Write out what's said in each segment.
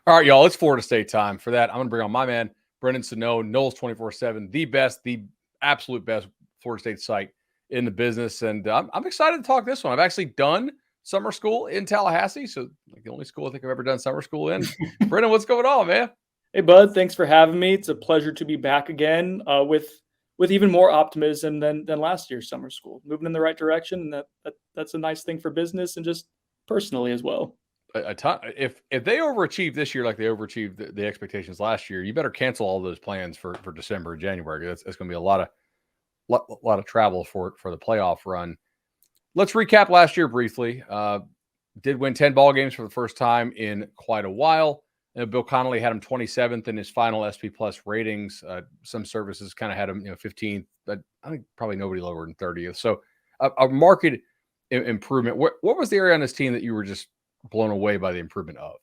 All right, y'all, it's Florida State time. For that, I'm going to bring on my man, Brendan Sonnone, Knowles 24/7, the absolute best Florida State site in the business. And I'm excited to talk this one. I've actually done summer school in Tallahassee, so like the only school I think I've ever done summer school in. Brendan, what's going on, man? Hey, Bud, thanks for having me. It's a pleasure to be back again with even more optimism than last year's summer school. Moving in the right direction, and that's a nice thing for business and just personally as well. A ton. If they overachieve this year like they overachieved the expectations last year, you better cancel all those plans for December and January. That's going to be a lot of travel for the playoff run. Let's recap last year briefly. Did win 10 ball games for the first time in quite a while. And Bill Connolly had him 27th in his final SP Plus ratings. Some services kind of had him 15th, but I think probably nobody lower than 30th. So a market improvement. What was the area on this team that you were just blown away by the improvement of?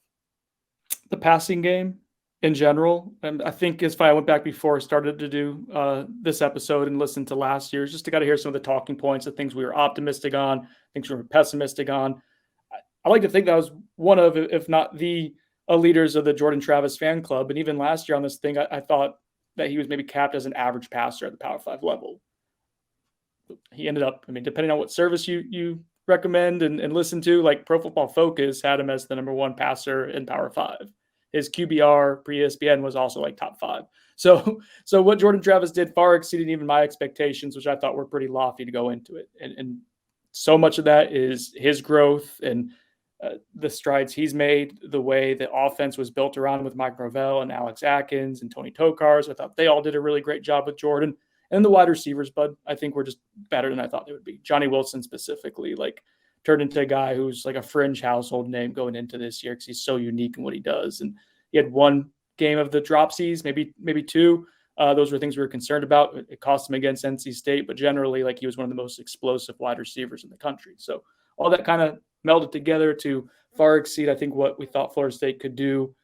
The passing game in general. And I think if I went back before I started to do this episode and listen to last year's, just to got to hear some of the talking points, the things we were optimistic on, things we were pessimistic on. I like to think that was one of, if not the leaders of the Jordan Travis fan club. And even last year on this thing, I thought that he was maybe capped as an average passer at the Power 5 level. He ended up, depending on what service you recommend and listen to, like Pro Football Focus had him as the number one passer in Power 5. His QBR pre-ESPN was also like top 5. So what Jordan Travis did far exceeded even my expectations, which I thought were pretty lofty to go into it. And so much of that is his growth and the strides he's made, the way the offense was built around with Mike Norvell and Alex Atkins and Tony Tokars. I thought they all did a really great job with Jordan. And the wide receivers, Bud, I think were just better than I thought they would be. Johnny Wilson specifically, like, turned into a guy who's like a fringe household name going into this year because he's so unique in what he does. And he had one game of the dropsies, maybe two. Those were things we were concerned about. It cost him against NC State, but generally, like, he was one of the most explosive wide receivers in the country. So all that kind of melded together to far exceed, I think, what we thought Florida State could do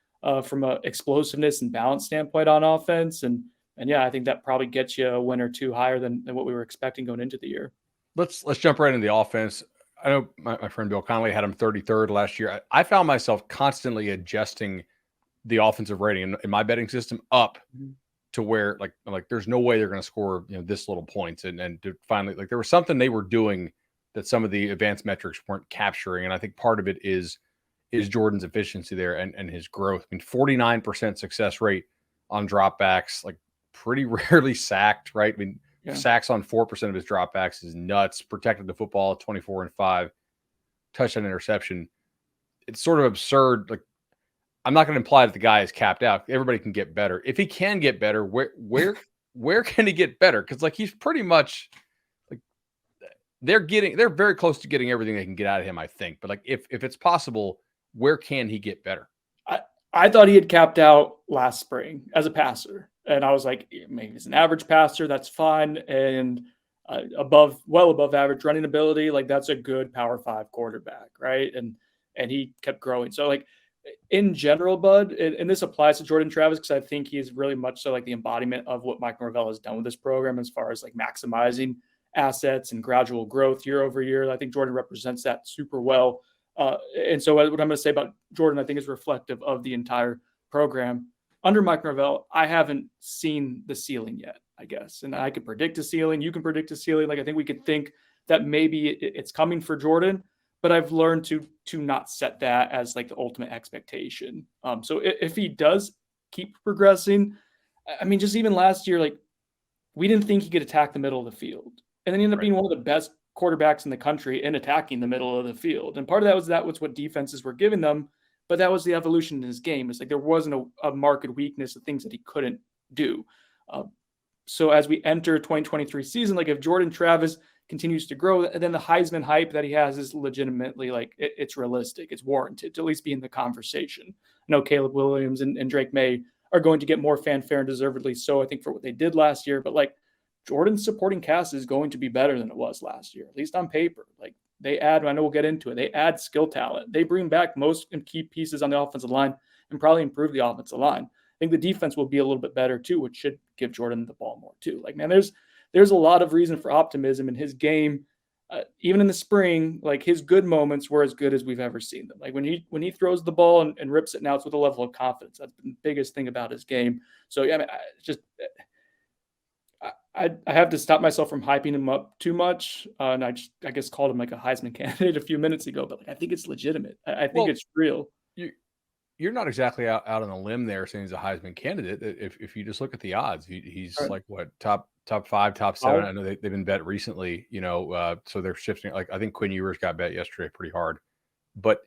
from a explosiveness and balance standpoint on offense. And yeah, I think that probably gets you a win or two higher than what we were expecting going into the year. Let's jump right into the offense. I know my friend Bill Connolly had him 33rd last year. I found myself constantly adjusting the offensive rating in my betting system up to where I'm like, there's no way they're going to score this little points. And to finally, like, there was something they were doing that some of the advanced metrics weren't capturing. And I think part of it is Jordan's efficiency there and his growth. 49% success rate on dropbacks, like, pretty rarely sacked, right? Sacks on 4% of his dropbacks is nuts. Protected the football 24-5, touchdown interception. It's sort of absurd. Like, I'm not going to imply that the guy is capped out. Everybody can get better. If he can get better, where can he get better? Because, like, he's pretty much like they're very close to getting everything they can get out of him, I think. But, like, if it's possible, where can he get better? I thought he had capped out last spring as a passer. And I was like, maybe he's an average passer. That's fine. And well above average running ability. Like, that's a good Power 5 quarterback. Right. And he kept growing. So, like, in general, Bud, and this applies to Jordan Travis, because I think he's really much so like the embodiment of what Mike Norvell has done with this program as far as like maximizing assets and gradual growth year over year. I think Jordan represents that super well. And so what I'm going to say about Jordan, I think, is reflective of the entire program. Under Mike Norvell, I haven't seen the ceiling yet, I guess. And I could predict a ceiling. You can predict a ceiling. Like, I think we could think that maybe it's coming for Jordan, but I've learned to not set that as like the ultimate expectation. So if he does keep progressing, just even last year, like, we didn't think he could attack the middle of the field. And then he ended up being one of the best quarterbacks in the country in attacking the middle of the field. And part of that was what defenses were giving them. But that was the evolution in his game. It's like there wasn't a marked weakness of things that he couldn't do. So as we enter 2023 season, like, if Jordan Travis continues to grow, then the Heisman hype that he has is legitimately, like, it's realistic. It's warranted to at least be in the conversation. I know Caleb Williams and Drake May are going to get more fanfare, and deservedly so, I think, for what they did last year. But, like, Jordan's supporting cast is going to be better than it was last year, at least on paper. Like, they add, I know we'll get into it, they add skill talent. They bring back most key pieces on the offensive line and probably improve the offensive line. I think the defense will be a little bit better too, which should give Jordan the ball more too. Like, man, there's a lot of reason for optimism in his game. even in the spring, like his good moments were as good as we've ever seen them. Like when he throws the ball and rips it now, it's with a level of confidence. That's been the biggest thing about his game. So yeah, I mean, I have to stop myself from hyping him up too much. And I guess called him like a Heisman candidate a few minutes ago, but like I think it's legitimate. I think Well, it's real. you're not exactly out on a limb there saying he's a Heisman candidate. If you just look at the odds, he's Right. like what top five, top seven. Five. I know they've been bet recently, so they're shifting. Like I think Quinn Ewers got bet yesterday pretty hard, but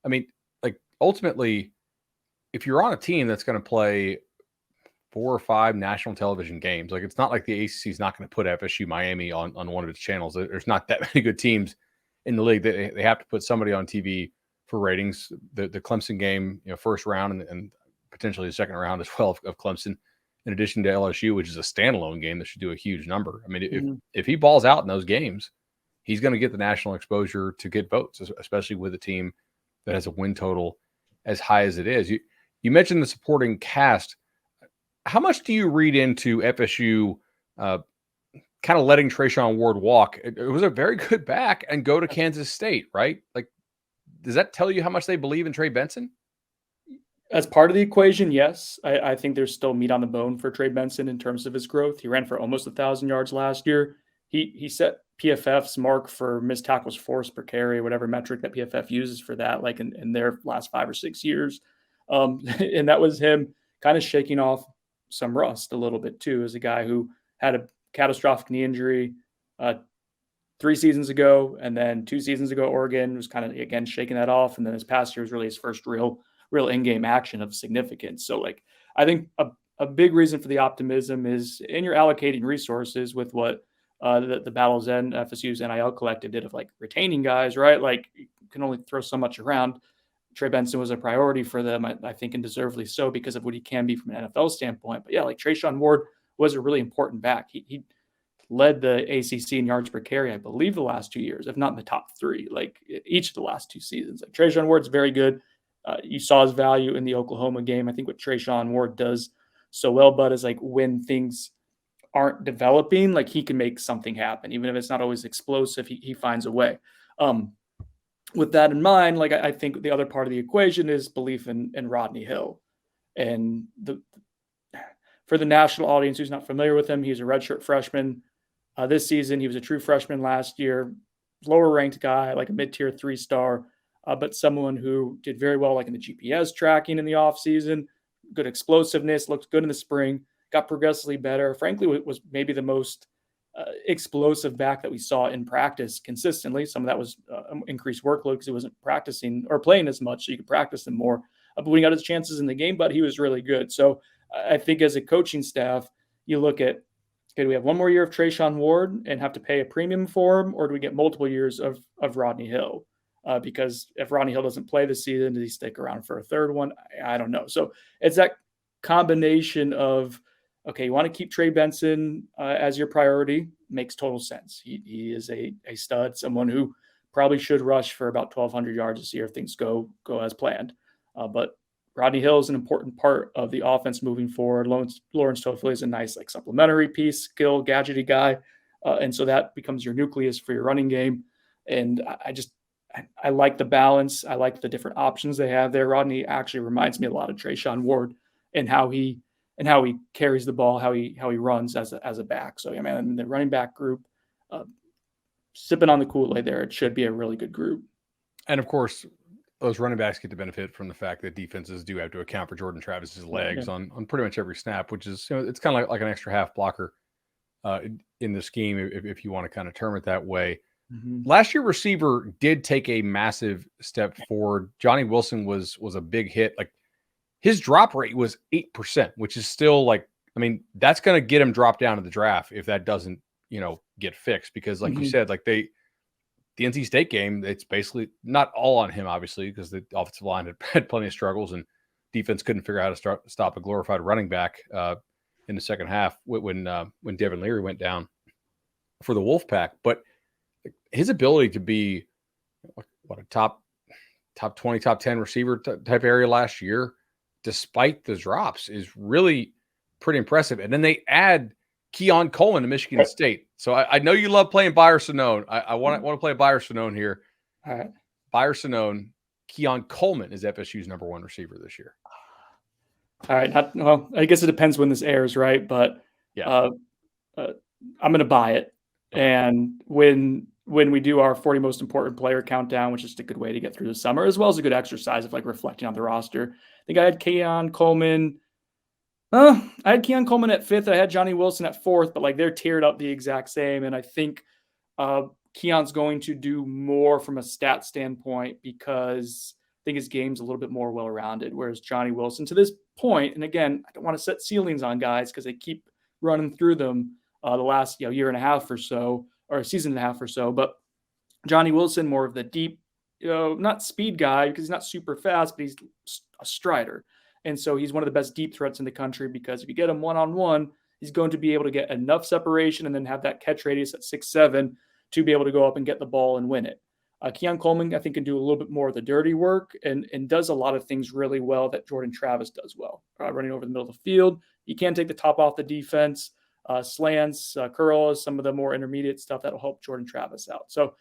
I mean, like ultimately, if you're on a team that's going to play 4 or 5 national television games, like it's not like the ACC is not going to put FSU Miami on one of its channels. There's not that many good teams in the league. They have to put somebody on TV for ratings. The Clemson game, first round and potentially the second round as well of Clemson, in addition to LSU, which is a standalone game that should do a huge number. I mean, if he balls out in those games, he's going to get the national exposure to get votes, especially with a team that has a win total as high as it is. You mentioned the supporting cast. How much do you read into FSU kind of letting Trayshawn Ward walk? It was a very good back and go to Kansas State, right? Like, does that tell you how much they believe in Trey Benson? As part of the equation, yes. I think there's still meat on the bone for Trey Benson in terms of his growth. He ran for almost 1,000 yards last year. He set PFF's mark for missed tackles forced per carry, whatever metric that PFF uses for that, like in their last 5 or 6 years. And that was him kind of shaking off some rust a little bit too, as a guy who had a catastrophic knee injury 3 seasons ago, and then 2 seasons ago, Oregon was kind of again shaking that off, and then this past year was really his first real in-game action of significance. So like I think a big reason for the optimism is in your allocating resources with what the Battle's End FSU's NIL collective did of like retaining guys, right? Like you can only throw so much around. Trey Benson was a priority for them, I think, and deservedly so because of what he can be from an NFL standpoint. But yeah, like Trayshawn Ward was a really important back. He led the ACC in yards per carry, I believe, the last 2 years, if not in the top 3, like each of the last 2 seasons. Like Trayshawn Ward's very good. You saw his value in the Oklahoma game. I think what Trayshawn Ward does so well, Bud, is like when things aren't developing, like he can make something happen, even if it's not always explosive. He finds a way. With that in mind, like I think the other part of the equation is belief in Rodney Hill, and for the national audience who's not familiar with him, he's a redshirt freshman this season. He was a true freshman last year, lower ranked guy, like a mid-tier 3-star, but someone who did very well, like in the GPS tracking in the offseason, good explosiveness, looked good in the spring, got progressively better. Frankly, was maybe the most explosive back that we saw in practice consistently. Some of that was increased workload because he wasn't practicing or playing as much, so you could practice him more. But when he got his chances in the game, but he was really good. So I think as a coaching staff, you look at, okay, do we have one more year of Trayshawn Ward and have to pay a premium for him, or do we get multiple years of Rodney Hill? Because if Rodney Hill doesn't play this season, does he stick around for a third one? I don't know. So it's that combination of, okay, you want to keep Trey Benson as your priority. Makes total sense. He is a stud, someone who probably should rush for about 1,200 yards this year if things go as planned. But Rodney Hill is an important part of the offense moving forward. Lawrence Toafili is a nice like supplementary piece, skill, gadgety guy. And so that becomes your nucleus for your running game. And I like the balance. I like the different options they have there. Rodney actually reminds me a lot of Trayshawn Ward and how he carries the ball, how he runs as a back. So yeah, man, the running back group, sipping on the Kool-Aid there, it should be a really good group. And of course, those running backs get to benefit from the fact that defenses do have to account for Jordan Travis's legs on pretty much every snap, which is, it's kind of like an extra half blocker in the scheme, if you want to kind of term it that way. Mm-hmm. Last year, receiver did take a massive step forward. Johnny Wilson was a big hit. Like his drop rate was 8%, which is still like, I mean, that's going to get him dropped down to the draft if that doesn't, get fixed. Because like you said, like the NC State game, it's basically not all on him, obviously, because the offensive line had plenty of struggles and defense couldn't figure out how to stop a glorified running back in the second half when Devin Leary went down for the Wolfpack. But his ability to be a top 20, top 10 receiver type area last year, despite the drops, is really pretty impressive. And then they add Keon Coleman to Michigan State. So I know you love playing Buyer Sonnone. I want to play Buyer Sonnone here. All right. Buyer Sonnone, Keon Coleman is FSU's number 1 receiver this year. All right. Well, I guess it depends when this airs, right? But yeah, I'm going to buy it. Okay. And when we do our 40 most important player countdown, which is a good way to get through the summer, as well as a good exercise of like reflecting on the roster. I think I had Keon Coleman. I had Keon Coleman at 5th. I had Johnny Wilson at 4th, but like they're tiered up the exact same. And I think Keon's going to do more from a stat standpoint because I think his game's a little bit more well-rounded, whereas Johnny Wilson to this point, and again, I don't want to set ceilings on guys because they keep running through them the last year and a half or so, or a season and a half or so, but Johnny Wilson, more of the deep, not speed guy because he's not super fast, but he's a strider. And so he's one of the best deep threats in the country because if you get him one-on-one, he's going to be able to get enough separation and then have that catch radius at 6'7" to be able to go up and get the ball and win it. Keon Coleman, I think, can do a little bit more of the dirty work and does a lot of things really well that Jordan Travis does well. Running over the middle of the field. He can take the top off the defense, slants, curls, some of the more intermediate stuff that will help Jordan Travis out. So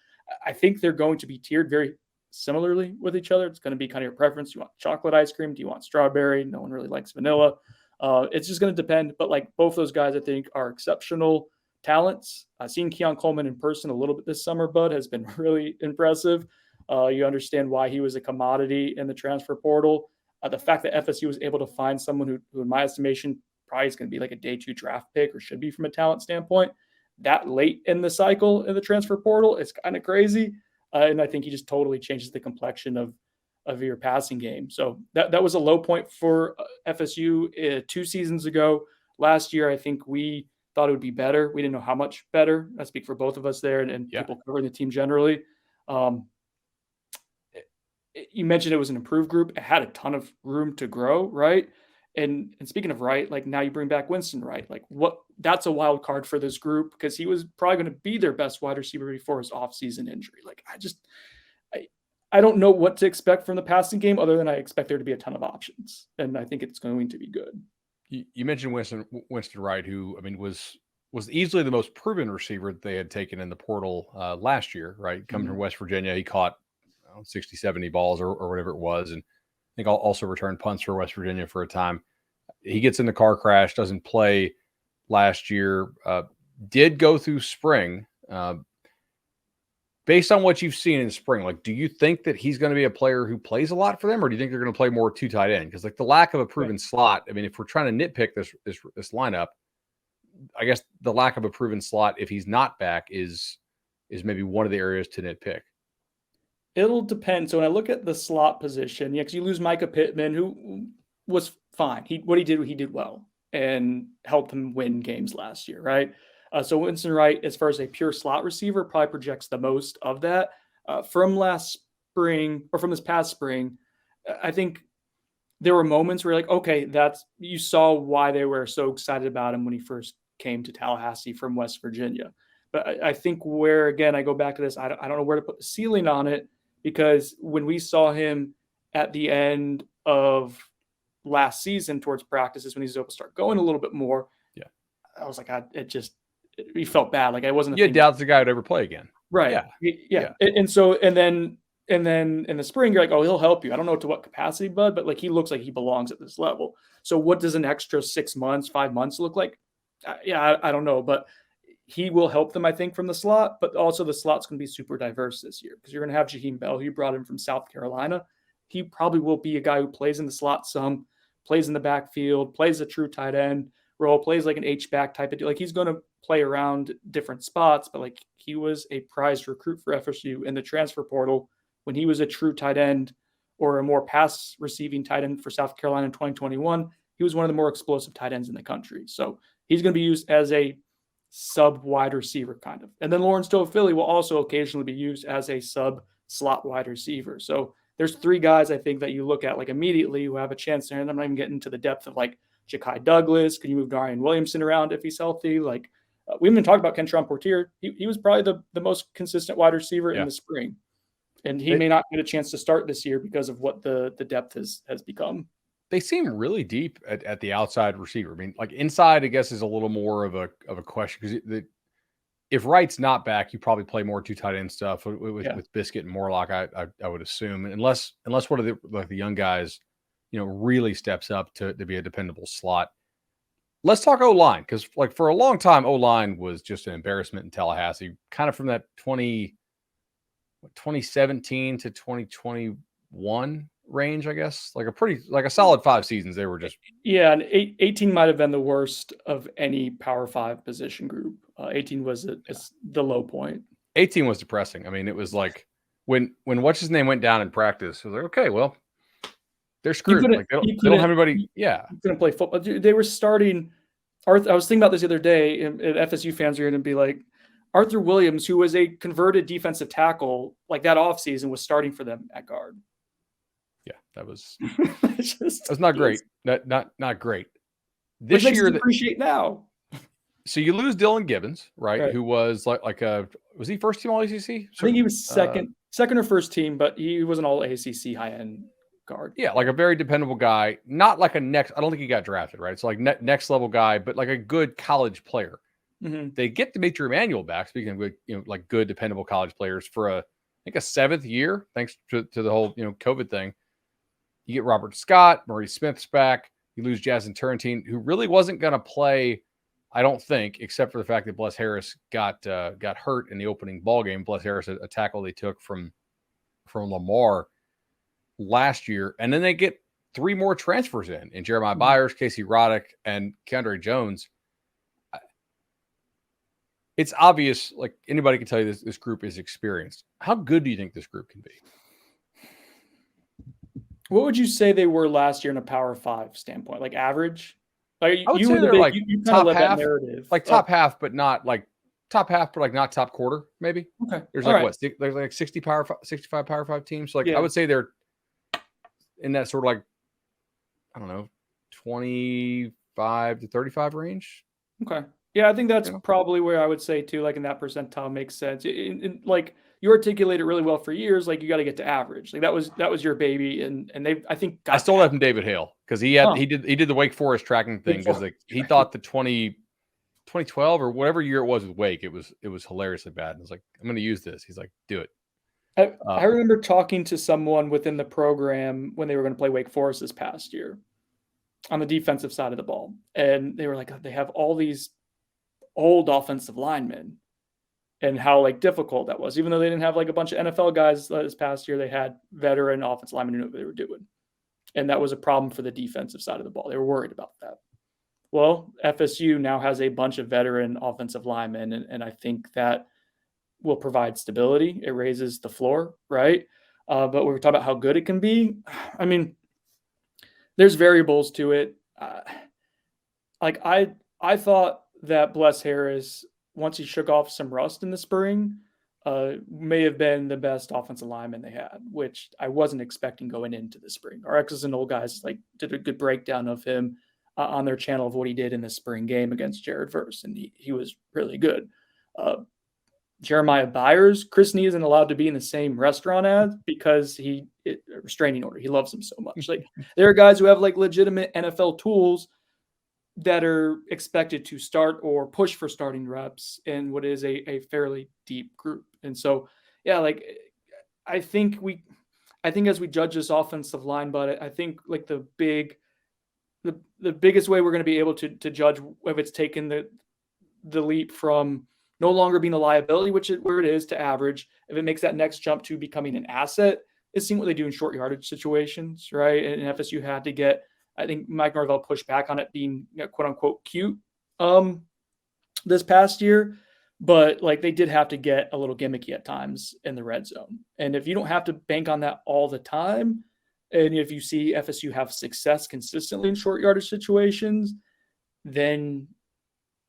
I think they're going to be tiered very similarly with each other. It's going to be kind of your preference. You want chocolate ice cream? Do you want strawberry? No one really likes vanilla. It's just going to depend. But like both those guys, I think, are exceptional talents. I've seen Keon Coleman in person a little bit this summer, Bud, has been really impressive. You understand why he was a commodity in the transfer portal. The fact that FSU was able to find someone who in my estimation, probably is going to be like a day 2 draft pick or should be from a talent standpoint, that late in the cycle in the transfer portal is kind of crazy. And I think he just totally changes the complexion of your passing game. So that was a low point for FSU 2 seasons ago. Last year, I think we thought it would be better. We didn't know how much better. I speak for both of us there and people covering the team generally. You mentioned it was an improved group. It had a ton of room to grow, right? And speaking of Wright, like now you bring back Winston Wright. Like that's a wild card for this group because he was probably going to be their best wide receiver before his offseason injury. Like I don't know what to expect from the passing game other than I expect there to be a ton of options. And I think it's going to be good. You mentioned Winston Wright, who I mean was easily the most proven receiver that they had taken in the portal last year, right? Coming from West Virginia, he caught 60, 70 balls or whatever it was. And I think I'll also returned punts for West Virginia for a time. He gets in the car crash, doesn't play last year, did go through spring. Based on what you've seen in spring, like, do you think that he's going to be a player who plays a lot for them, or do you think they're going to play more 2 tight end? Because like the lack of a proven slot, I mean, if we're trying to nitpick this lineup, I guess the lack of a proven slot, if he's not back, is maybe one of the areas to nitpick. It'll depend. So when I look at the slot position, because you lose Micah Pittman, who was fine. He did well and helped him win games last year, right? So Winston Wright, as far as a pure slot receiver, probably projects the most of that. From last spring or from this past spring, I think there were moments where you're like, okay, you saw why they were so excited about him when he first came to Tallahassee from West Virginia. But I think where, again, I go back to this, I don't know where to put the ceiling on it, because when we saw him at the end of last season towards practices when he was able to start going a little bit more, I was like, he felt bad. Like I wasn't. You doubt the guy would ever play again, right? Yeah. And then in the spring, you're like, oh, he'll help you. I don't know to what capacity, Bud, but like he looks like he belongs at this level. So what does an extra 6 months, 5 months look like? I don't know, but he will help them, I think, from the slot. But also the slot's going to be super diverse this year because you're going to have Jaheim Bell, who you brought in from South Carolina. He probably will be a guy who plays in the slot some, plays in the backfield, plays a true tight end role, plays like an H-back type of deal. Like he's going to play around different spots, but like he was a prized recruit for FSU in the transfer portal when he was a true tight end or a more pass receiving tight end for South Carolina in 2021. He was one of the more explosive tight ends in the country. So he's going to be used as a sub wide receiver kind of. And then Lawrence Toafili will also occasionally be used as a sub slot wide receiver. So there's 3 guys I think that you look at like immediately who have a chance there. And I'm not even getting into the depth of like Ja'Kai Douglas. Can you move Darian Williamson around if he's healthy? Like we haven't even talked about Kentron Portier. He was probably the most consistent wide receiver in the spring. And he may not get a chance to start this year because of what the depth has become. they seem really deep at the outside receiver. I mean, like inside, I guess is a little more of a question because if Wright's not back, you probably play more two tight end stuff with Biscuit and Morlock. I would assume unless one of the young guys, really steps up to be a dependable slot. Let's talk O-line because like for a long time, O-line was just an embarrassment in Tallahassee. Kind of from that 2017 to 2021 range, I guess. Like a solid 5 seasons. They were just and 18 might have been the worst of any Power 5 position group. 18 was the low point. 18 was depressing. I mean, it was like when what's his name went down in practice. It was like, okay, well, they're screwed. Like they don't have anybody. Yeah, you couldn't play football. They were starting. I was thinking about this the other day, and FSU fans are going to be like, Arthur Williams, who was a converted defensive tackle, like that offseason, was starting for them at guard. Yeah, that was not great. Not great. This year, appreciate now. So you lose Dylan Gibbons, right? Who was was he first team All ACC? I think he was second or first team, but he was an All ACC high end guard. Yeah, like a very dependable guy. Not like a next. I don't think he got drafted, right? So like next level guy, but like a good college player. Mm-hmm. They get Dimitri Emanuel back. Speaking of good, like good dependable college players for I think a 7th year, thanks to the whole COVID thing. You get Robert Scott, Murray Smith's back. You lose Jason Turrentine, who really wasn't going to play, I don't think, except for the fact that Bless Harris got hurt in the opening ball game. Bless Harris, a tackle they took from Lamar last year, and then they get 3 more transfers in Jeremiah Byers, Casey Roddick, and Keandre Jones. It's obvious, like anybody can tell you this group is experienced. How good do you think this group can be? What would you say they were last year in a Power 5 standpoint? Like average? Like I would say they're like you top half, narrative. like top half, but not like top half, but like not top quarter, maybe. Okay. There's like there's like 65 Power 5 teams. So like I would say they're in that sort of like, I don't know, 25 to 35 range. Okay. Yeah, I think that's probably where I would say too, like in that percentile makes sense. Like you articulate it really well for years. Like you got to get to average. Like that was your baby, and I think I stole that from David Hale because he did the Wake Forest tracking thing because like he thought the 2012 or whatever year it was with Wake, it was hilariously bad. And I was like, I'm going to use this. He's like, do it. I remember talking to someone within the program when they were going to play Wake Forest this past year on the defensive side of the ball, and they were like, they have all these old offensive linemen and how like difficult that was. Even though they didn't have like a bunch of NFL guys this past year, they had veteran offensive linemen who knew what they were doing. And that was a problem for the defensive side of the ball. They were worried about that. Well, FSU now has a bunch of veteran offensive linemen, and I think that will provide stability. It raises the floor, right? But when we talk about how good it can be, I mean, there's variables to it. Like I thought that Bless Harris, once he shook off some rust in the spring, may have been the best offensive lineman they had, which I wasn't expecting going into the spring. Our X's and O guys like did a good breakdown of him on their channel of what he did in the spring game against Jared Verse, and he was really good. Jeremiah Byers, Chris Nee isn't allowed to be in the same restaurant as because a restraining order. He loves him so much. Like there are guys who have like legitimate NFL tools that are expected to start or push for starting reps in what is a fairly deep group. And so, yeah, like I think as we judge this offensive line, but I think like the biggest way we're going to be able to judge if it's taken the leap from no longer being a liability, where it is, to average, if it makes that next jump to becoming an asset, is seeing what they do in short yardage situations, right? And FSU had to get, I think Mike Norvell pushed back on it being quote unquote cute this past year, but like they did have to get a little gimmicky at times in the red zone. And if you don't have to bank on that all the time, and if you see FSU have success consistently in short yardage situations, then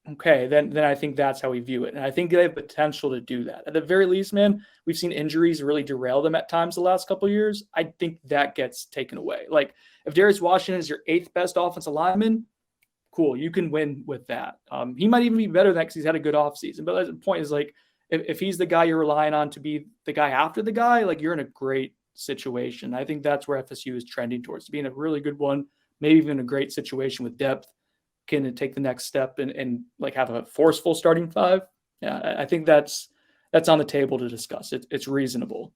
I think that's how we view it. And I think they have potential to do that. At the very least, man, we've seen injuries really derail them at times the last couple of years. I think that gets taken away. Like if Darius Washington is your 8th best offensive lineman, cool, you can win with that. He might even be better than that because he's had a good offseason. But the point is, like, if he's the guy you're relying on to be the guy after the guy, like you're in a great situation. I think that's where FSU is trending towards, to be in a really good one, maybe even a great situation with depth, can take the next step and like have a forceful starting five. Yeah, I think that's on the table to discuss. It's reasonable.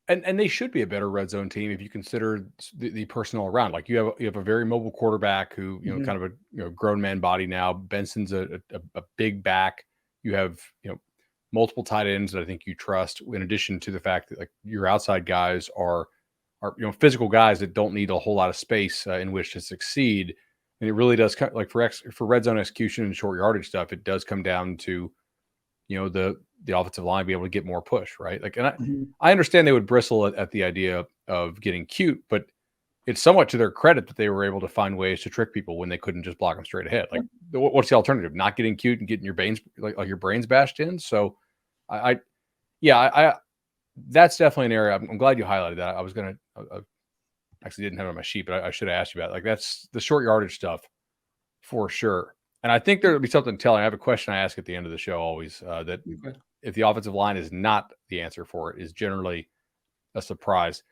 And they should be a better red zone team if you consider the personnel around. Like you have a very mobile quarterback who, kind of a grown man body now. Benson's a big back. You have, multiple tight ends that I think you trust, in addition to the fact that like your outside guys are physical guys that don't need a whole lot of space in which to succeed. And it really does like for red zone execution and short yardage stuff, it does come down to the offensive line be able to get more push, right? Like, and I understand they would bristle at the idea of getting cute, but it's somewhat to their credit that they were able to find ways to trick people when they couldn't just block them straight ahead. Like, what's the alternative? Not getting cute and getting your brains like your brains bashed in. So, I that's definitely an area. I'm glad you highlighted that. I was gonna actually didn't have it on my sheet, but I should have asked you about it. Like that's the short yardage stuff for sure. And I think there'll be something telling. I have a question I ask at the end of the show always that if the offensive line is not the answer for it, is generally a surprise.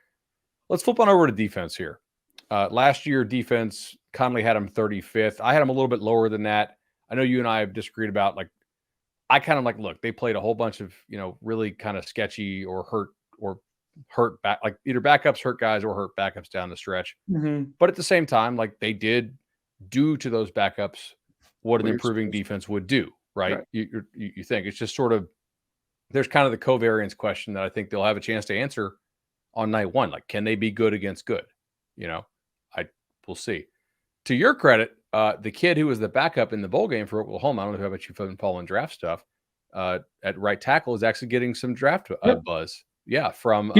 Let's flip on over to defense here. Last year, defense, Conley had him 35th. I had him a little bit lower than that. I know you and I have disagreed about, like, I kind of like, look, they played a whole bunch of, really kind of sketchy or hurt back, like either backups hurt guys or hurt backups down the stretch. But at the same time, like they did do to those backups what an improving defense would do, right? You think it's just sort of, there's kind of the covariance question that I think they'll have a chance to answer on night one. Like, can they be good against good? We'll see. To your credit, the kid who was the backup in the bowl game for Oklahoma, I don't know how much you've been following draft stuff, at right tackle is actually getting some draft buzz. Yeah, from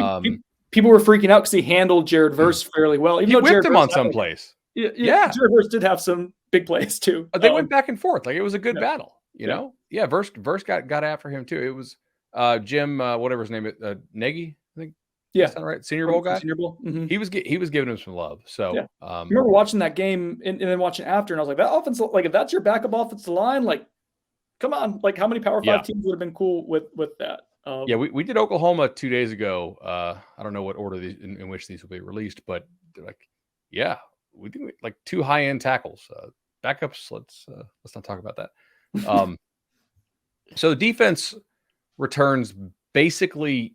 people were freaking out because he handled Jared Verse fairly well. Even though whipped Jared him on some plays. Yeah, Jared Verse did have some big plays too. They went back and forth. Like it was a good battle. Yeah, Verse got after him too. It was Jim, whatever his name is, Nagy, I think. Yeah, that's not right. Senior Bowl guy. Senior Bowl. He was giving him some love. So I remember watching that game and then watching after, and I was like, that offense, like if that's your backup offensive line, like, come on, like how many Power 5 teams would have been cool with that? We did Oklahoma 2 days ago. I don't know what order in which these will be released, but like, we do like 2 high-end tackles. Backups. Let's not talk about that. So the defense returns basically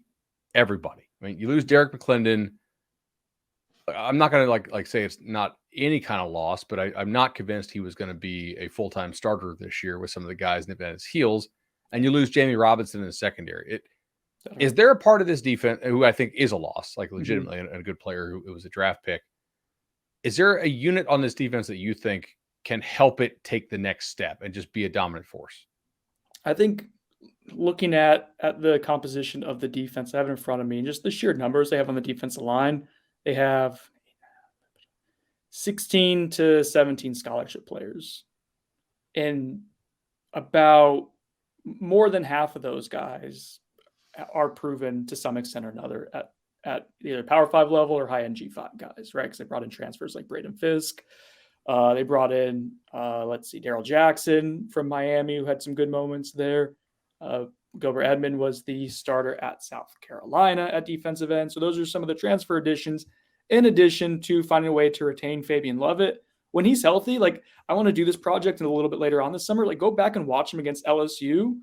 everybody. I mean, you lose Derek McClendon. I'm not going to like say it's not any kind of loss, but I'm not convinced he was going to be a full-time starter this year with some of the guys nipping at his heels. And you lose Jamie Robinson in the secondary. Is there a part of this defense who I think is a loss, like legitimately and a good player who was a draft pick? Is there a unit on this defense that you think can help it take the next step and just be a dominant force? I think looking at the composition of the defense, I have it in front of me, and just the sheer numbers they have on the defensive line, they have 16 to 17 scholarship players. And about more than half of those guys are proven to some extent or another at either Power 5 level or high-end G5 guys, right? Because they brought in transfers like Braden Fisk. They brought in, Darrell Jackson from Miami, who had some good moments there. Gilbert Edmond was the starter at South Carolina at defensive end. So those are some of the transfer additions, in addition to finding a way to retain Fabian Lovett. When he's healthy, like I want to do this project a little bit later on this summer, like go back and watch him against LSU.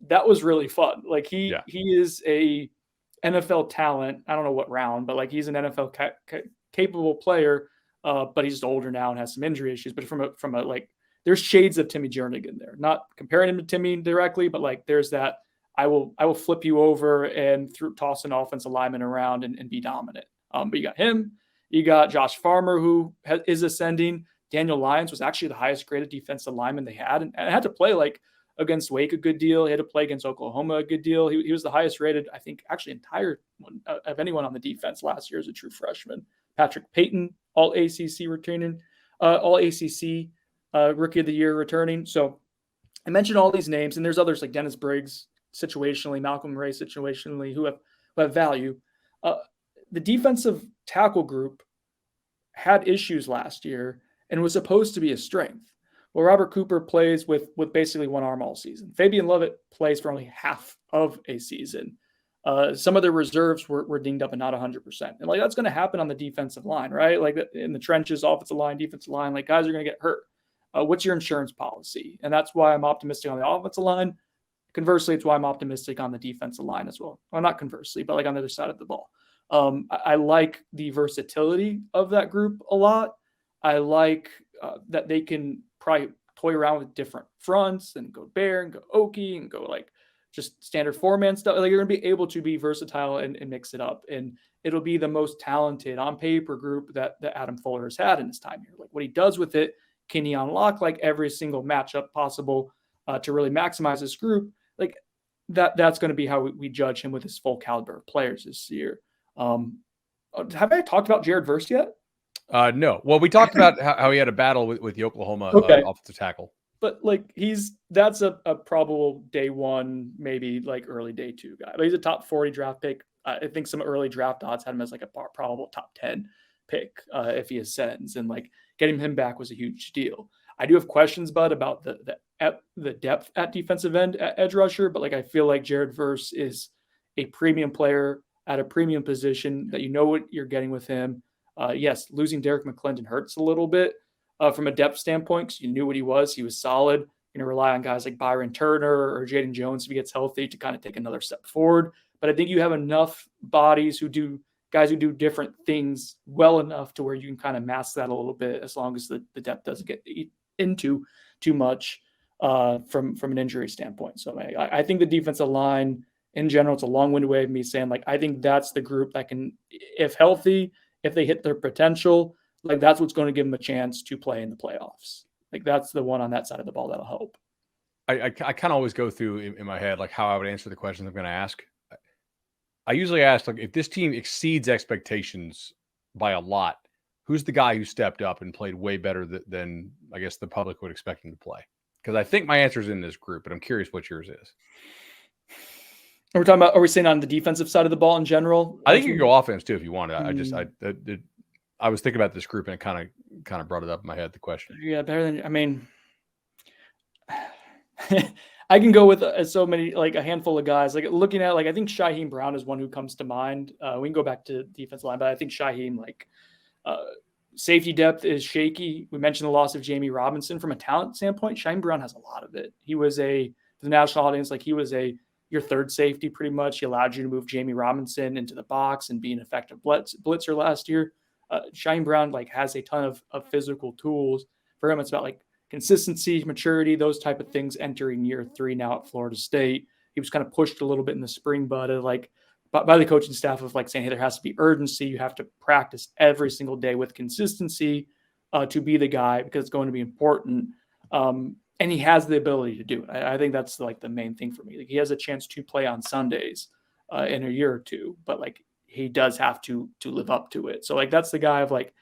That was really fun. Like he is a NFL talent. I don't know what round, but like he's an NFL capable player. But he's just older now and has some injury issues. But from a like, there's shades of Timmy Jernigan there. Not comparing him to Timmy directly, but like there's that I will flip you over and toss an offensive lineman around and be dominant. But you got him. You got Josh Farmer, who is ascending. Daniel Lyons was actually the highest graded defensive lineman they had, and had to play like against Wake a good deal. He had to play against Oklahoma a good deal. He was the highest rated, I think, actually entire one of anyone on the defense last year as a true freshman. Patrick Payton, all ACC returning, all ACC rookie of the year returning. So I mentioned all these names, and there's others like Dennis Briggs situationally, Malcolm Ray situationally, who have value. The defensive tackle group had issues last year and was supposed to be a strength. Well, Robert Cooper plays with basically one arm all season. Fabian Lovett plays for only half of a season. Some of their reserves were dinged up and not 100%. And like that's going to happen on the defensive line, right? Like in the trenches, offensive line, defensive line, like guys are going to get hurt. What's your insurance policy? And that's why I'm optimistic on the offensive line. Conversely, it's why I'm optimistic on the defensive line as well. Well, not conversely, but like on the other side of the ball. I like the versatility of that group a lot. I like that they can probably toy around with different fronts and go bear and go okie and go like just standard four-man stuff. Like you're going to be able to be versatile and mix it up. And it'll be the most talented on paper group that Adam Fuller has had in his time here. Like what he does with it, can he unlock like every single matchup possible to really maximize this group? Like that's going to be how we judge him with his full caliber of players this year. Have I talked about Jared Verse yet? No. Well, we talked about how he had a battle with the Oklahoma offensive tackle. But like that's a probable day one, maybe like early day two guy. But he's a top 40 draft pick. I think some early draft odds had him as like a probable top 10 pick if he ascends. And like getting him back was a huge deal. I do have questions, Bud, about the depth at defensive end at edge rusher. But like I feel like Jared Verse is a premium player at a premium position that you know what you're getting with him. Yes, losing Derek McClendon hurts a little bit from a depth standpoint because you knew what he was. He was solid. You're going to rely on guys like Byron Turner or Jaden Jones if he gets healthy to kind of take another step forward. But I think you have enough bodies guys who do different things well enough to where you can kind of mask that a little bit as long as the depth doesn't get into too much from an injury standpoint. So I think the defensive line in general, it's a long-winded way of me saying, like, I think that's the group that can, if healthy, if they hit their potential, like that's what's going to give them a chance to play in the playoffs. Like that's the one on that side of the ball that'll help. I kind of always go through in my head, like how I would answer the questions I'm going to ask. I usually ask, like, if this team exceeds expectations by a lot, who's the guy who stepped up and played way better than I guess the public would expect him to play? Because I think my answer is in this group, but I'm curious what yours is. Are we saying on the defensive side of the ball in general? I think you can go offense too if you want. I was thinking about this group and it kind of brought it up in my head, the question. Yeah, better than, I mean, I can go with so many, like a handful of guys. Like looking at, like I think Shyheim Brown is one who comes to mind. We can go back to defensive line, but I think Shyheim, like safety depth is shaky. We mentioned the loss of Jamie Robinson. From a talent standpoint, Shyheim Brown has a lot of it. He was for the national audience, like he was your third safety pretty much. He allowed you to move Jamie Robinson into the box and be an effective blitzer last year. Shyheim Brown like has a ton of physical tools. For him, it's about like consistency, maturity, those type of things entering year 3 now at Florida State. He was kind of pushed a little bit in the spring, but by the coaching staff of like saying, hey, there has to be urgency. You have to practice every single day with consistency to be the guy because it's going to be important. And he has the ability to do it. I think that's like the main thing for me. Like he has a chance to play on Sundays in a year or two, but like he does have to live up to it. So like that's the guy of like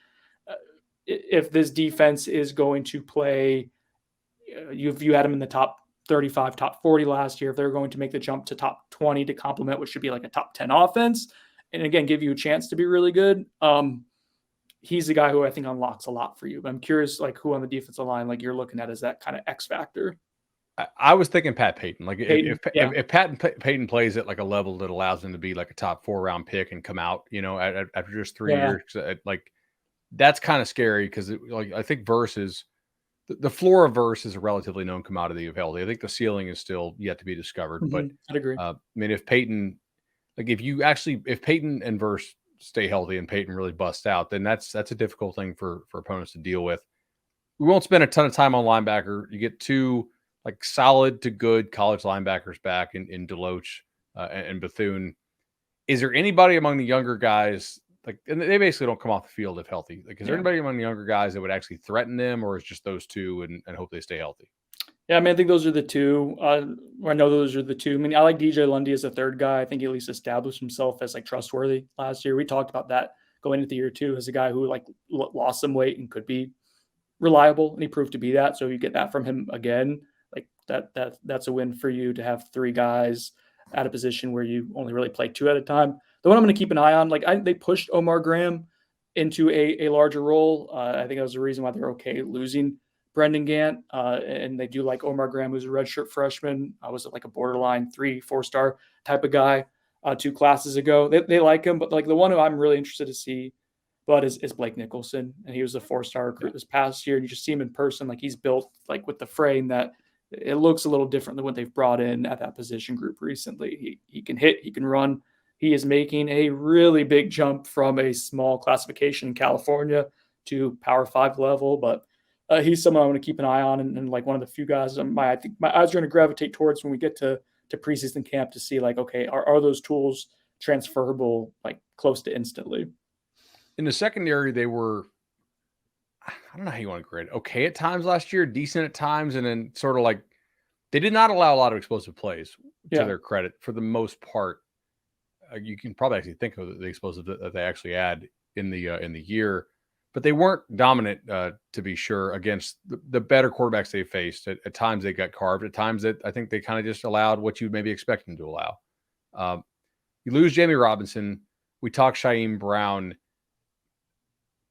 if this defense is going to play, you had him in the top 35, top 40 last year. If they're going to make the jump to top 20 to complement what should be like a top 10 offense, and again give you a chance to be really good. He's the guy who I think unlocks a lot for you. But I'm curious, like who on the defensive line, like you're looking at as that kind of X factor. I was thinking Pat Payton. Like Payton, if Pat Payton plays at like a level that allows him to be like a top 4 round pick and come out, after just 3 years, like that's kind of scary because like I think Verse is the floor of Verse is a relatively known commodity of healthy. I think the ceiling is still yet to be discovered. But I'd agree. I mean, if Payton and Verse stay healthy and Payton really busts out, then that's a difficult thing for opponents to deal with. We won't spend a ton of time on linebacker. You get 2 like solid to good college linebackers back in Deloach and Bethune. Is there anybody among the younger guys, like, and they basically don't come off the field if healthy? Like, is there anybody among the younger guys that would actually threaten them, or is just those 2 and hope they stay healthy? Yeah, I mean, I think those are the 2. I know those are the 2. I mean, I like DJ Lundy as a third guy. I think he at least established himself as like trustworthy last year. We talked about that going into the year 2 as a guy who like lost some weight and could be reliable, and he proved to be that. So you get that from him again, like that's a win for you to have 3 guys at a position where you only really play 2 at a time. The one I'm going to keep an eye on, like they pushed Omar Graham into a larger role. I think that was the reason why they're okay losing Brendan Gant. And they do like Omar Graham, who's a redshirt freshman. Was it like a borderline 3-4 star type of guy. 2 classes ago. They like him, but like the one who I'm really interested to see, Bud, is Blake Nicholson, and he was a 4-star recruit this past year. And you just see him in person, like he's built like with the frame that it looks a little different than what they've brought in at that position group recently. He can hit, he can run. He is making a really big jump from a small classification in California to Power 5 level, but he's someone I want to keep an eye on, and like one of the few guys I think my eyes are going to gravitate towards when we get to preseason camp to see like, okay, are those tools transferable like close to instantly? In the secondary, they were, I don't know how you want to grade it, okay at times last year, decent at times, and then sort of like they did not allow a lot of explosive plays to their credit for the most part. You can probably actually think of the explosive that they actually had in the year, but they weren't dominant to be sure against the better quarterbacks they faced. At times they got carved. At times that I think they kind of just allowed what you'd maybe expect them to allow. You lose Jamie Robinson. We talk Shyheim Brown.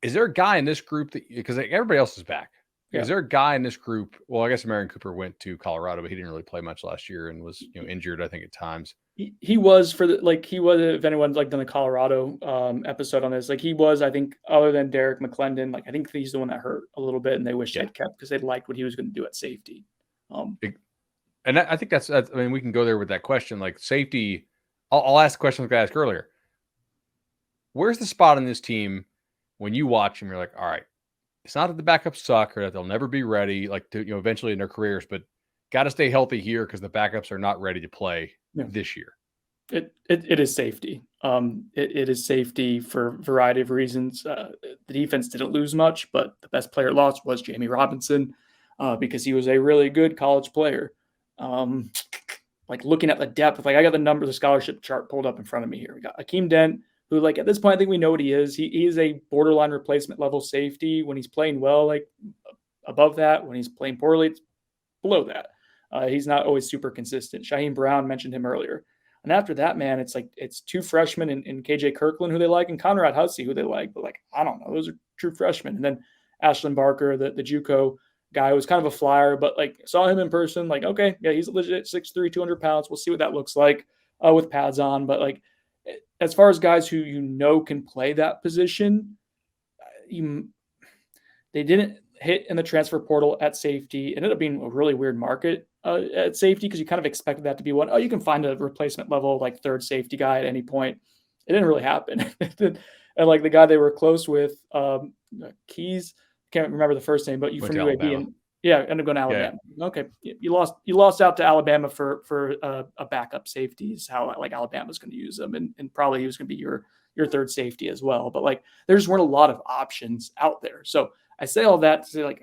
Is there a guy in this group that, because everybody else is back? Is there a guy in this group? Well, I guess Marion Cooper went to Colorado, but he didn't really play much last year and was injured, I think, at times. He was if anyone's like done the Colorado episode on this, like he was, I think, other than Derek McClendon, like I think he's the one that hurt a little bit, and they wish they'd kept because they liked what he was going to do at safety. And I think that's, I mean, we can go there with that question. Like safety, I'll ask the question like I asked earlier. Where's the spot on this team when you watch them? You're like, all right, it's not that the backups suck or that they'll never be ready, like to eventually in their careers, but got to stay healthy here because the backups are not ready to play this year. It is safety. It is safety for a variety of reasons. The defense didn't lose much, but the best player lost was Jamie Robinson because he was a really good college player. Like looking at the depth, like I got the scholarship chart pulled up in front of me here. We got Akeem Dent, who like at this point I think we know what he is. He is a borderline replacement level safety. When he's playing well, like above that. When he's playing poorly, it's below that. He's not always super consistent. Shyheim Brown, mentioned him earlier. And after that, man, it's 2 freshmen in KJ Kirkland, who they like, and Conrad Hussey, who they like. But, like, I don't know. Those are true freshmen. And then Ashlyn Barker, the JUCO guy, who was kind of a flyer, but, like, saw him in person. Like, okay, yeah, he's legit 6'3", 200 pounds. We'll see what that looks like with pads on. But, like, as far as guys who can play that position, they didn't hit in the transfer portal at safety. It ended up being a really weird market at safety because you kind of expected that to be one. Oh, you can find a replacement level like third safety guy at any point. It didn't really happen. And like the guy they were close with, Keys, can't remember the first name, but you from UAB, and ended up going to Alabama. Yeah. Okay, you lost out to Alabama for a backup safety is how like Alabama's going to use them, and probably he was going to be your third safety as well. But like there just weren't a lot of options out there. So I say all that to say, like,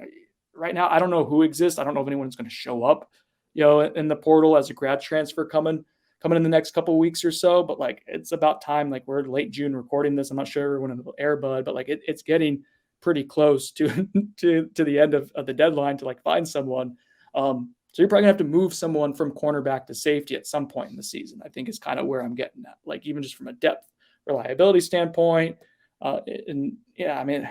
right now, I don't know who exists. I don't know if anyone's going to show up, in the portal as a grad transfer coming in the next couple of weeks or so. But like, it's about time. Like, we're late June recording this. I'm not sure when it'll air, Bud, but like, it's getting pretty close to the end of the deadline to like find someone. So you're probably gonna have to move someone from cornerback to safety at some point in the season, I think is kind of where I'm getting at. Like, even just from a depth reliability standpoint. And yeah, I mean,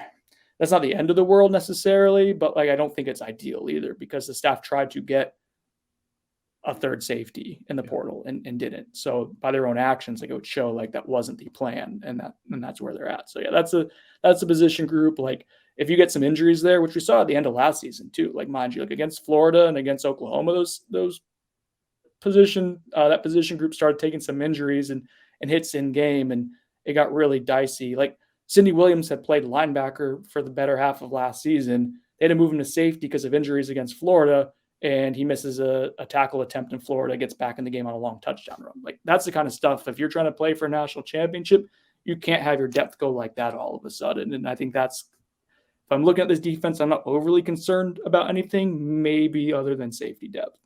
that's not the end of the world necessarily, but like I don't think it's ideal either because the staff tried to get a third safety in the portal and didn't. So by their own actions, like it would show like that wasn't the plan, and that's where they're at. So yeah, that's a position group. Like if you get some injuries there, which we saw at the end of last season too, like mind you, like against Florida and against Oklahoma, that position group started taking some injuries and hits in game, and it got really dicey. Like Cindy Williams had played linebacker for the better half of last season. They had to move him to safety because of injuries against Florida, and he misses a tackle attempt in Florida, gets back in the game on a long touchdown run. Like that's the kind of stuff, if you're trying to play for a national championship, you can't have your depth go like that all of a sudden. And I think if I'm looking at this defense, I'm not overly concerned about anything, maybe other than safety depth.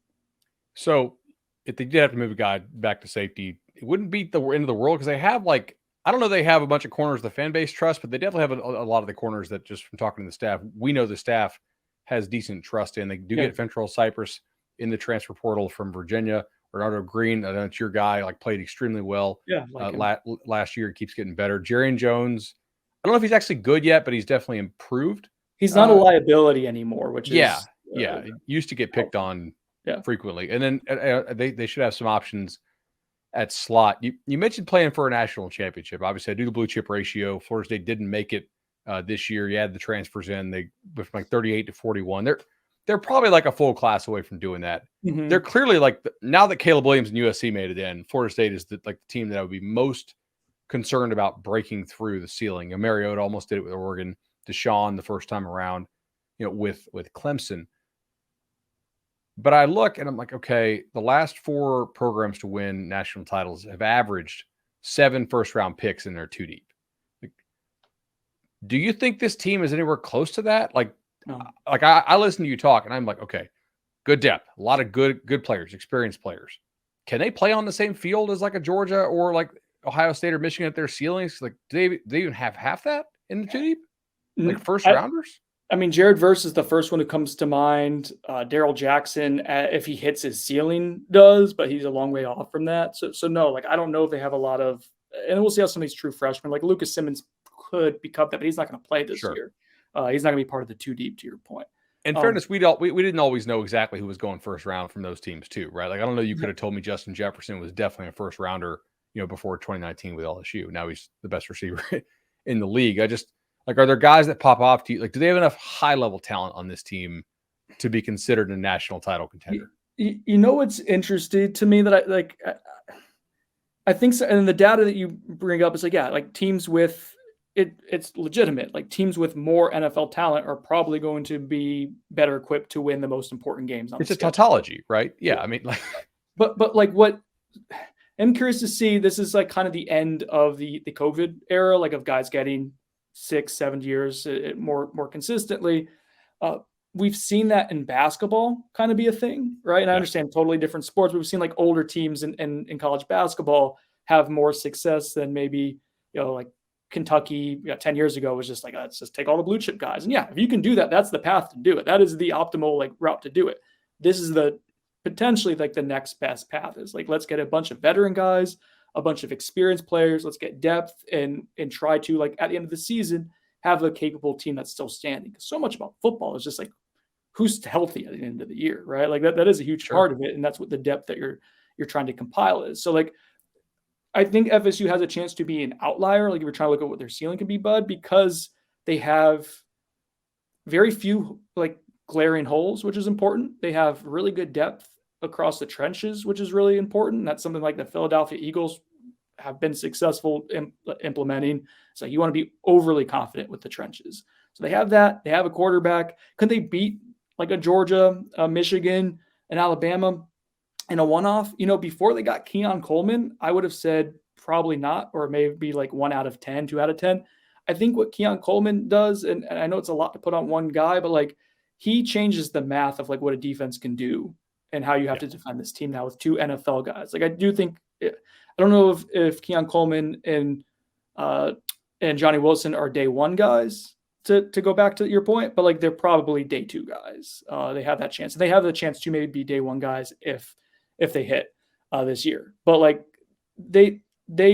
So if they did have to move a guy back to safety, it wouldn't be the end of the world because they have I don't know they have a bunch of corners the fan base trusts, but they definitely have a lot of the corners that, just from talking to the staff, we know the staff has decent trust in. They do get Fentrell Cypress in the transfer portal from Virginia. Bernardo Green, I know it's your guy, played extremely well last year. He keeps getting better. Jarian Jones, I don't know if he's actually good yet, but he's definitely improved. He's not a liability anymore, which is He used to get picked on frequently. And then they should have some options at slot. You mentioned playing for a national championship. Obviously, I do the blue chip ratio. Florida State didn't make it this year. You had the transfers in. They went from like 38 to 41. They're probably like a full class away from doing that. Mm-hmm. They're clearly like now that Caleb Williams and USC made it in, Florida State is the team that I would be most concerned about breaking through the ceiling. And Mariota almost did it with Oregon. Deshaun the first time around, with Clemson. But I look and I'm like, okay, the last 4 programs to win national titles have averaged 7 first-round picks and they're too deep. Like, do you think this team is anywhere close to that? No. I listen to you talk and I'm like, okay, good depth, a lot of good players, experienced players. Can they play on the same field as like a Georgia or like Ohio State or Michigan at their ceilings? Like, do they even have half that in the too deep? Like first rounders? I mean, Jared Verse is the first one who comes to mind. Daryl Jackson, if he hits his ceiling, does, but he's a long way off from that. So no, like I don't know if they have a lot of, and we'll see how some of these true freshmen, like Lucas Simmons, could become that, but he's not going to play this year. He's not going to be part of the too deep. To your point. In fairness, we didn't always know exactly who was going first round from those teams too, right? Like I don't know, you could have told me Justin Jefferson was definitely a first rounder, before 2019 with LSU. Now he's the best receiver in the league. Are there guys that pop off to you? Like, do they have enough high-level talent on this team to be considered a national title contender? What's interesting to me that I think so, and the data that you bring up is like teams with it's legitimate. Like teams with more NFL talent are probably going to be better equipped to win the most important games. It's a tautology, right? Yeah, I mean, but like what I'm curious to see. This is like kind of the end of the COVID era, like of guys getting 6-7 years more consistently. We've seen that in basketball kind of be a thing, right? And I understand totally different sports, but we've seen like older teams in college basketball have more success than maybe, like Kentucky 10 years ago was just like, let's just take all the blue chip guys. And yeah, if you can do that, that's the path to do it. That is the optimal like route to do it. This is the potentially like the next best path is like, let's get a bunch of veteran guys, a bunch of experienced players. Let's get depth and try to, like, at the end of the season, have a capable team that's still standing. Because so much about football is just like who's healthy at the end of the year, right? Like that is a huge part of it, and that's what the depth that you're trying to compile is. So like, I think FSU has a chance to be an outlier. Like if you're trying to look at what their ceiling can be, Bud, because they have very few like glaring holes, which is important. They have really good depth across the trenches, which is really important. That's something like the Philadelphia Eagles have been successful implementing. So you want to be overly confident with the trenches. So they have that. They have a quarterback. Could they beat like a Georgia, Michigan, and Alabama in a one-off? Before they got Keon Coleman, I would have said probably not, or maybe like 1 out of 10, 2 out of 10. I think what Keon Coleman does, and I know it's a lot to put on one guy, but like he changes the math of like what a defense can do and how you have to defend this team now with 2 NFL guys. Like I do think, I don't know if Keon Coleman and Johnny Wilson are day 1 guys to go back to your point, but like they're probably day 2 guys. They have that chance. They have the chance to maybe be day 1 guys if they hit this year. But like they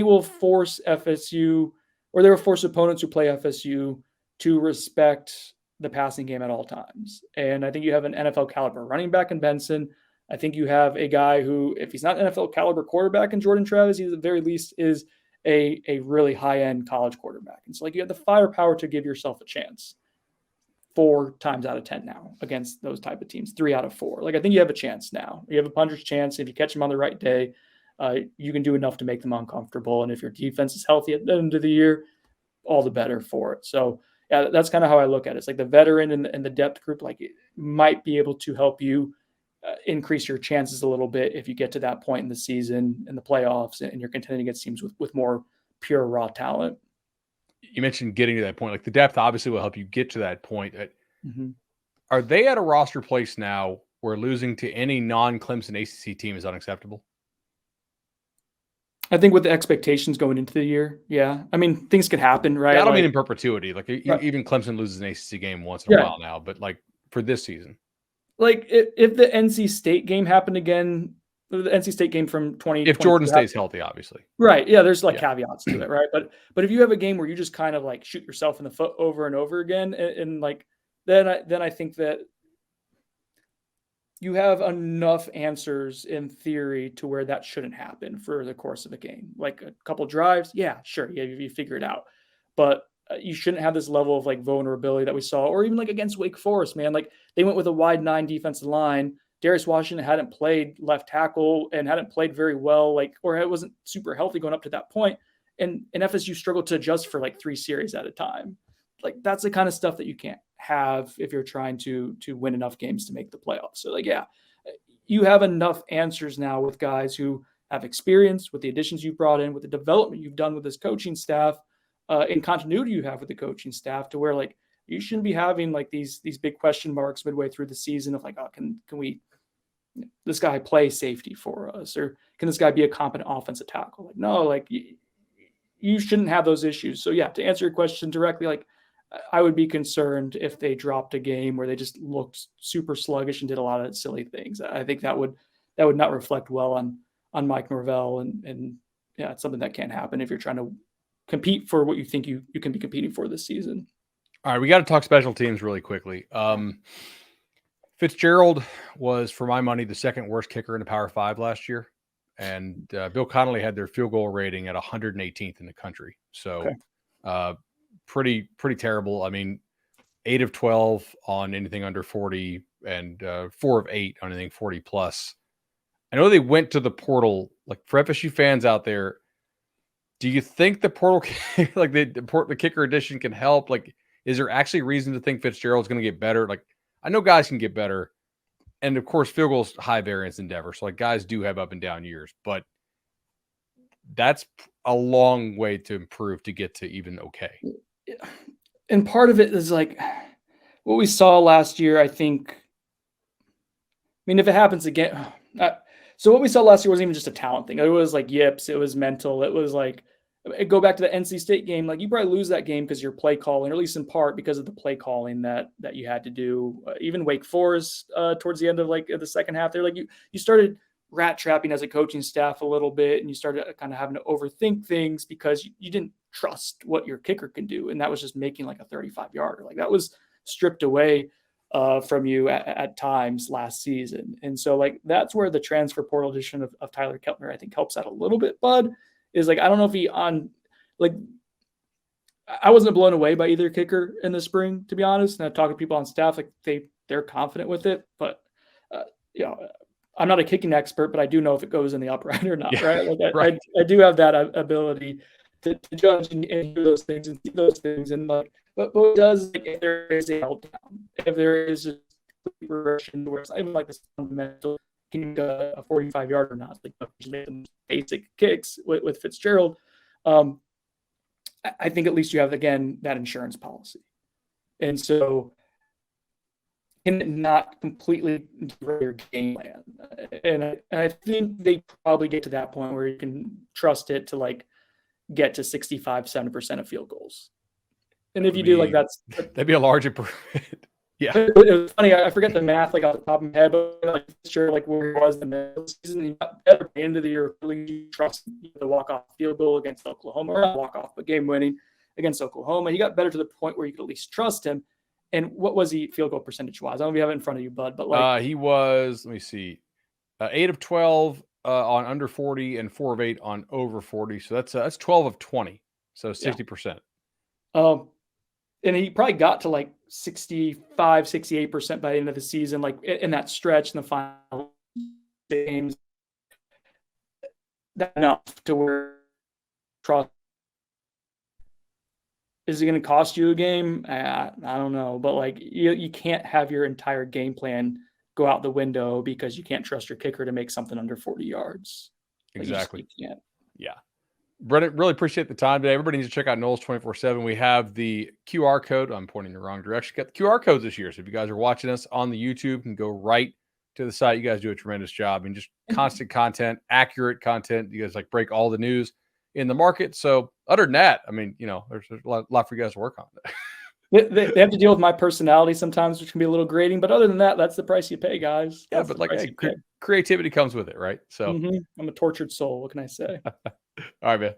will force FSU, or they will force opponents who play FSU to respect the passing game at all times. And I think you have an NFL caliber running back in Benson. I think you have a guy who, if he's not an NFL caliber quarterback in Jordan Travis, he at the very least is a really high-end college quarterback. And so like you have the firepower to give yourself a chance 4 times out of 10 now against those type of teams, 3 out of 4. Like I think you have a chance now. You have a puncher's chance. If you catch them on the right day, you can do enough to make them uncomfortable. And if your defense is healthy at the end of the year, all the better for it. So yeah, that's kind of how I look at it. It's like the veteran and the depth group, like it might be able to help you increase your chances a little bit if you get to that point in the season, in the playoffs, and you're contending against teams with more pure raw talent. You mentioned getting to that point. Like the depth obviously will help you get to that point. Mm-hmm. Are they at a roster place now where losing to any non-Clemson ACC team is unacceptable? I think with the expectations going into the year, yeah. I mean, things could happen, right? Yeah, I don't mean in perpetuity. Like even Clemson loses an ACC game once in a while now, but like for this season. Like if the NC State game happened again, the NC State game from 2020. If Jordan stays healthy, obviously. Right. Yeah, there's like caveats to it, right? But if you have a game where you just kind of like shoot yourself in the foot over and over again, and like then I think that you have enough answers in theory to where that shouldn't happen for the course of a game. Like a couple drives, yeah, sure, yeah, you figure it out. But you shouldn't have this level of like vulnerability that we saw, or even like against Wake Forest, man. Like they went with a wide 9 defensive line. Darius Washington hadn't played left tackle and hadn't played very well, like, or it wasn't super healthy going up to that point. And FSU struggled to adjust for like 3 series at a time. Like that's the kind of stuff that you can't have if you're trying to win enough games to make the playoffs. So like, yeah, you have enough answers now with guys who have experience with the additions you've brought in, with the development you've done with this coaching staff, in continuity you have with the coaching staff, to where like you shouldn't be having like these big question marks midway through the season of like, oh, can we this guy play safety for us, or can this guy be a competent offensive tackle? Like, no, like you shouldn't have those issues. So yeah, to answer your question directly, like I would be concerned if they dropped a game where they just looked super sluggish and did a lot of silly things. I think that would not reflect well on Mike Norvell, and yeah, it's something that can't happen if you're trying to compete for what you think you can be competing for this season. All right, we got to talk special teams really quickly. Fitzgerald was, for my money, the second worst kicker in the Power 5 last year, and Bill Connolly had their field goal rating at 118th in the country. So. Okay. Pretty terrible. I mean, 8 of 12 on anything under 40, and 4 of 8 on anything 40 plus. I know they went to the portal. Like, for FSU fans out there, do you think the portal, like the kicker edition, can help? Like, is there actually reason to think Fitzgerald's going to get better? Like, I know guys can get better, and of course, field goals high variance endeavor. So like guys do have up and down years, but that's a long way to improve to get to even okay. And part of it is like what we saw last year, I think. I mean, if it happens again, so what we saw last year wasn't even just a talent thing. It was like yips, it was mental. It was like, go back to the NC State game. Like you probably lose that game because you're play calling, or at least in part because of the play calling that you had to do. Even Wake Forest towards the end of like the second half, there, like you started rat trapping as a coaching staff a little bit, and you started kind of having to overthink things because you didn't trust what your kicker can do. And that was just making like a 35-yarder. Like that was stripped away from you at times last season. And so like, that's where the transfer portal edition of Tyler Keltner, I think, helps out a little bit. Bud is like, I don't know if he I wasn't blown away by either kicker in the spring, to be honest. And I talked to people on staff, like they're confident with it, but I'm not a kicking expert, but I do know if it goes in the upright or not, right? Like right. I do have that ability to judge and hear those things and see those things. And like, but it does, like, if there is a meltdown, if there is a regression where it's even like this fundamental, can you get a 45-yard or not? Like just make some basic kicks with Fitzgerald. I think at least you have, again, that insurance policy. And so can it not completely derail your game plan? And I think they probably get to that point where you can trust it to like get to 65-70% of field goals. And if you do, like, that'd be a large improvement. Yeah. It was funny. I forget the math like off the top of my head, but like sure, like where he was in the middle of the season, he got better at the end of the year. Really trust the walk-off field goal against Oklahoma, or not walk-off, but game-winning against Oklahoma. He got better to the point where you could at least trust him. And what was he field goal percentage-wise? I don't know if you have it in front of you, Bud, but like he was, let me see, 8 of 12 on under 40 and 4 of 8 on over 40. So that's 12 of 20. So 60%. And he probably got to like 65, 68% by the end of the season, like in that stretch in the final games. That's enough to where trust. Is it going to cost you a game? I don't know. But like you can't have your entire game plan go out the window because you can't trust your kicker to make something under 40 yards. Exactly. You can't. Yeah. Brennan, really appreciate the time today. Everybody needs to check out Knowles 24/7. We have the QR code. I'm pointing in the wrong direction. Got the QR codes this year. So if you guys are watching us on the YouTube, you can go right to the site. You guys do a tremendous job, and just constant content, accurate content. You guys like break all the news in the market. So other than that, I mean, there's a lot for you guys to work on. They have to deal with my personality sometimes, which can be a little grating. But other than that, that's the price you pay, guys. Yeah, but like, creativity comes with it, right? So I'm a tortured soul. What can I say? All right, man.